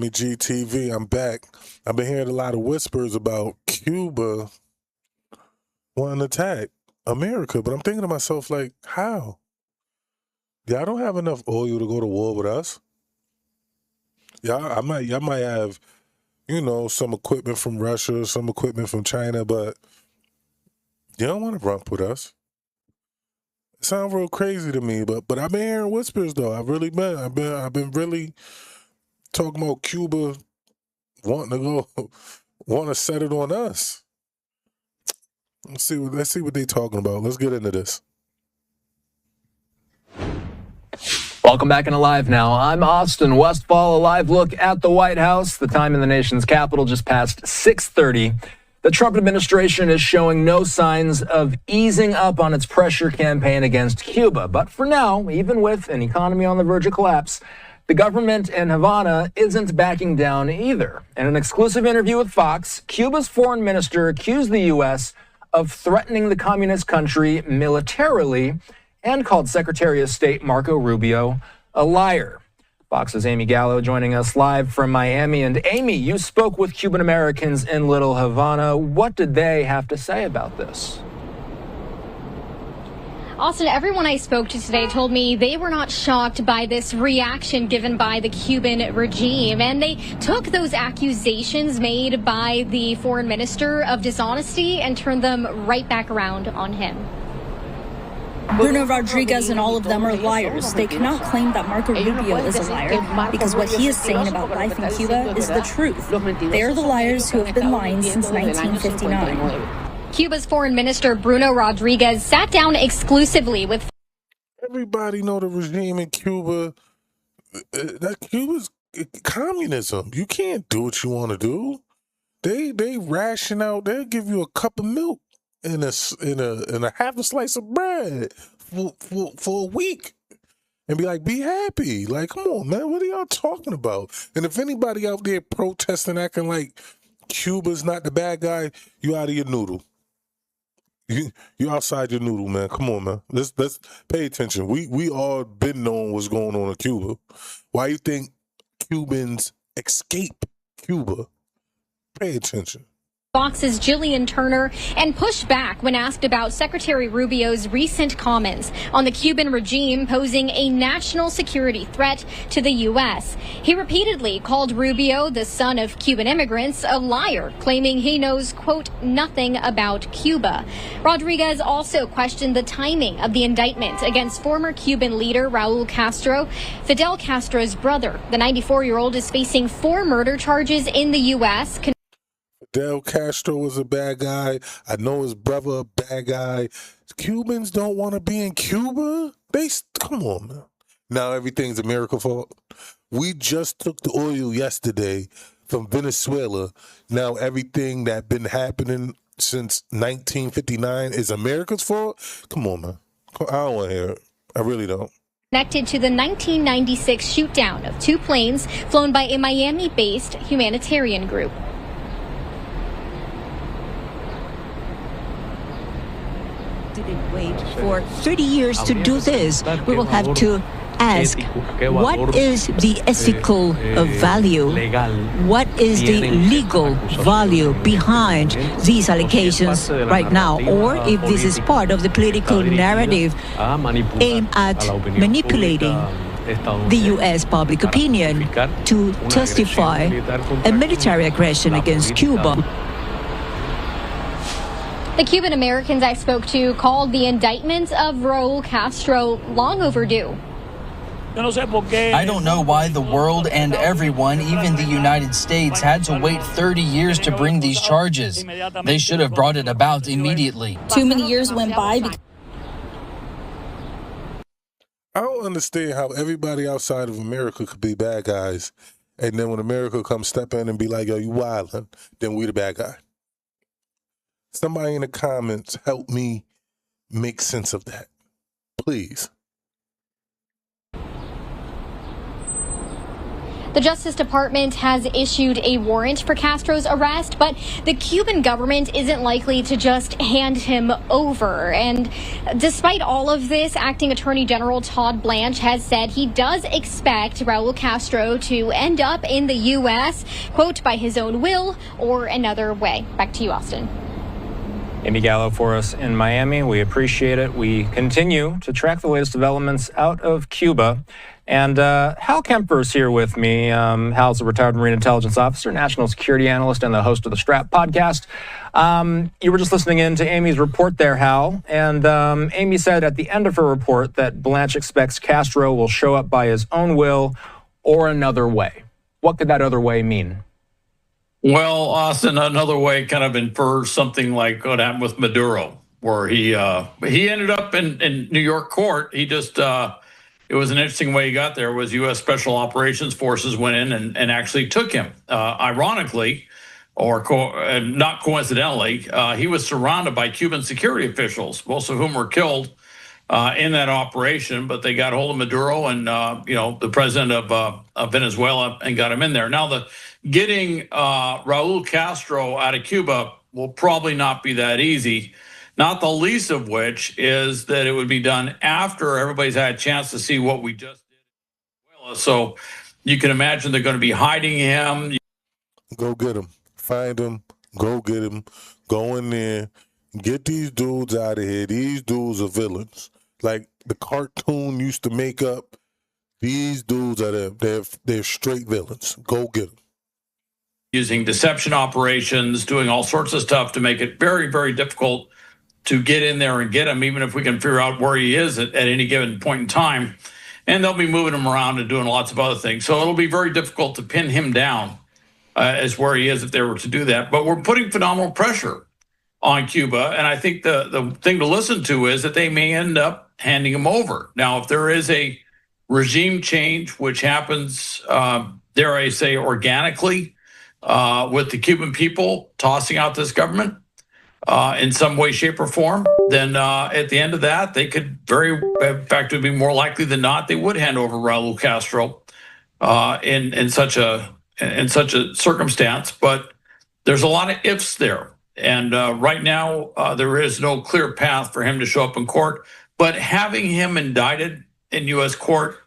GTV, I'm back. I've been hearing a lot of whispers about Cuba wanting to attack America, but I'm thinking to myself, like, how? Y'all don't have enough oil to go to war with us. Y'all might have, some equipment from Russia, some equipment from China, but you don't want to rump with us. It sounds real crazy to me, but I've been hearing whispers though. I've been really talking about Cuba wanting to set it on us. Let's see what they're talking about. Let's get into this. Welcome back in Alive Now. I'm Austin Westfall. A live look at the White House. The time in the nation's capital just past 6:30. The Trump administration is showing no signs of easing up on its pressure campaign against Cuba. But for now, even with an economy on the verge of collapse, the government in Havana isn't backing down either. In an exclusive interview with Fox, Cuba's foreign minister accused the U.S. of threatening the communist country militarily and called Secretary of State Marco Rubio a liar. Fox's Amy Gallo joining us live from Miami. And Amy, you spoke with Cuban Americans in Little Havana. What did they have to say about this? Austin, everyone I spoke to today told me they were not shocked by this reaction given by the Cuban regime. And they took those accusations made by the foreign minister of dishonesty and turned them right back around on him. Bruno Rodriguez and all of them are liars. They cannot claim that Marco Rubio is a liar because what he is saying about life in Cuba is the truth. They are the liars who have been lying since 1959. Cuba's foreign minister Bruno Rodriguez sat down exclusively with... Everybody know the regime in Cuba. That Cuba's communism. You can't do what you want to do. They ration out. They'll give you a cup of milk and a half a slice of bread for a week, and be like, be happy. Like, come on, man. What are y'all talking about? And if anybody out there protesting, acting like Cuba's not the bad guy, you out of your noodle. You outside your noodle, man. Come on, man. Let's pay attention. We all been knowing what's going on in Cuba. Why you think Cubans escape Cuba? Pay attention. Fox's Jillian Turner and pushed back when asked about Secretary Rubio's recent comments on the Cuban regime posing a national security threat to the U.S. He repeatedly called Rubio, the son of Cuban immigrants, a liar, claiming he knows, quote, nothing about Cuba. Rodriguez also questioned the timing of the indictment against former Cuban leader Raul Castro. Fidel Castro's brother, the 94-year-old, is facing 4 murder charges in the U.S. Fidel Castro was a bad guy. I know his brother a bad guy. Cubans don't want to be in Cuba. Come on, man. Now everything's America's fault. We just took the oil yesterday from Venezuela. Now everything that been happening since 1959 is America's fault. Come on, man. I don't want to hear it. I really don't. Connected to the 1996 shootdown of 2 planes flown by a Miami-based humanitarian group. Didn't wait for 30 years to do this. We will have to ask, what is the ethical value? What is the legal value behind these allegations right now? Or if this is part of the political narrative aimed at manipulating the U.S. public opinion to justify a military aggression against Cuba. The Cuban Americans I spoke to called the indictment of Raul Castro long overdue. I don't know why the world and everyone, even the United States, had to wait 30 years to bring these charges. They should have brought it about immediately. Too many years went by. I don't understand how everybody outside of America could be bad guys, and then when America comes step in and be like, yo, you wildin', then we the bad guy. Somebody in the comments help me make sense of that, please. The Justice Department has issued a warrant for Castro's arrest, but the Cuban government isn't likely to just hand him over. And despite all of this, Acting Attorney General Todd Blanche has said he does expect Raul Castro to end up in the U.S., quote, by his own will or another way. Back to you, Austin. Amy Gallo for us in Miami. We appreciate it. We continue to track the latest developments out of Cuba. And Hal Kemper's here with me. Hal's a retired Marine Intelligence Officer, national security analyst, and the host of the Strap podcast. You were just listening in to Amy's report there, Hal. And Amy said at the end of her report that Blanche expects Castro will show up by his own will or another way. What could that other way mean? Well, Austin, another way kind of infers something like what happened with Maduro, where he ended up in New York court. He just it was an interesting way he got there. Was U.S. Special Operations Forces went in and actually took him. Ironically, or not coincidentally, he was surrounded by Cuban security officials, most of whom were killed in that operation. But they got hold of Maduro and the president of Venezuela and got him in there. Now getting Raul Castro out of Cuba will probably not be that easy, not the least of which is that it would be done after everybody's had a chance to see what we just did. So you can imagine they're going to be hiding him. Go get him. Find him. Go get him. Go in there. Get these dudes out of here. These dudes are villains. Like the cartoon used to make up. These dudes are they're straight villains. Go get them. Using deception operations, doing all sorts of stuff to make it very, very difficult to get in there and get him, even if we can figure out where he is at any given point in time. And they'll be moving him around and doing lots of other things. So it'll be very difficult to pin him down as where he is if they were to do that. But we're putting phenomenal pressure on Cuba. And I think the thing to listen to is that they may end up handing him over. Now, if there is a regime change, which happens, dare I say, organically, with the Cuban people tossing out this government in some way, shape, or form, then at the end of that, they could in fact, it would be more likely than not, they would hand over Raul Castro in such a circumstance. But there's a lot of ifs there. And right now, there is no clear path for him to show up in court. But having him indicted in U.S. court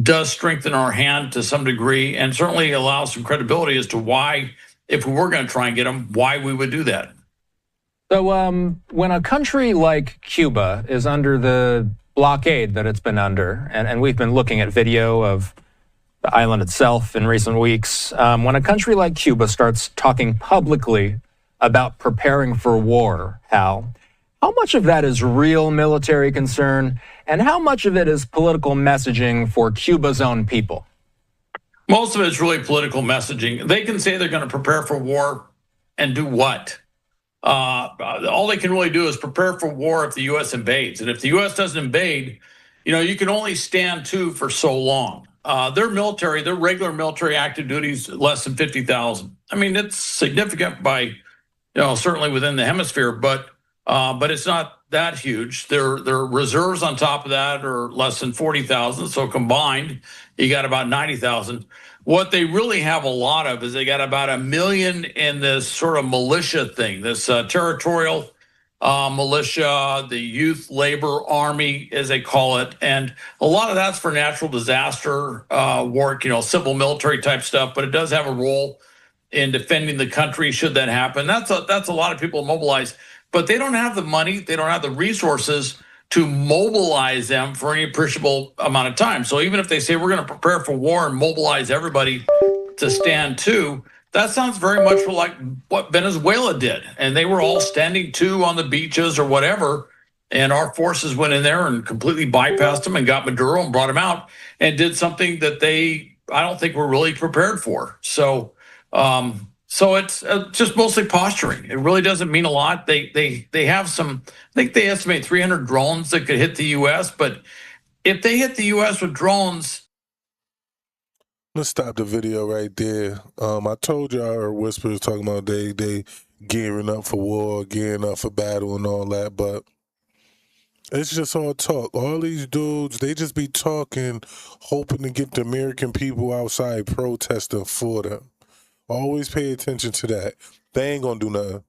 does strengthen our hand to some degree and certainly allows some credibility as to why, if we were going to try and get him, why we would do that. So when a country like Cuba is under the blockade that it's been under, and we've been looking at video of the island itself in recent weeks, when a country like Cuba starts talking publicly about preparing for war, Hal, how much of that is real military concern, and how much of it is political messaging for Cuba's own people? Most of it's really political messaging. They can say they're going to prepare for war and do what? All they can really do is prepare for war if the U.S. invades. And if the U.S. doesn't invade, you can only stand to for so long. Their regular military active duty is less than 50,000. I mean, it's significant by, certainly within the hemisphere, but it's not that huge. Their reserves on top of that are less than 40,000. So combined, you got about 90,000. What they really have a lot of is they got about 1 million in this sort of militia thing, this territorial militia, the youth labor army, as they call it. And a lot of that's for natural disaster work, civil military type stuff, but it does have a role in defending the country should that happen. That's a lot of people mobilized. But they don't have the money, they don't have the resources to mobilize them for any appreciable amount of time. So even if they say we're going to prepare for war and mobilize everybody to stand to, that sounds very much like what Venezuela did. And they were all standing to on the beaches or whatever. And our forces went in there and completely bypassed them and got Maduro and brought him out and did something that I don't think were really prepared for. So it's just mostly posturing. It really doesn't mean a lot. They have some, I think they estimate 300 drones that could hit the U.S., but if they hit the U.S. with drones. Let's stop the video right there. I told you I heard whispers talking about they gearing up for war, gearing up for battle and all that, but It's just all talk. All these dudes, they just be talking, hoping to get the American people outside protesting for them. Always pay attention to that. They ain't gonna do nothing.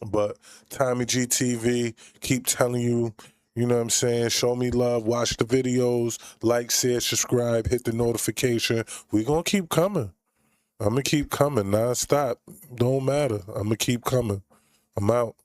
But Tommy GTV, keep telling you, you know what I'm saying? Show me love, watch the videos, like, share, subscribe, hit the notification. We gonna keep coming. I'm gonna keep coming nonstop. Don't matter. I'm gonna keep coming. I'm out.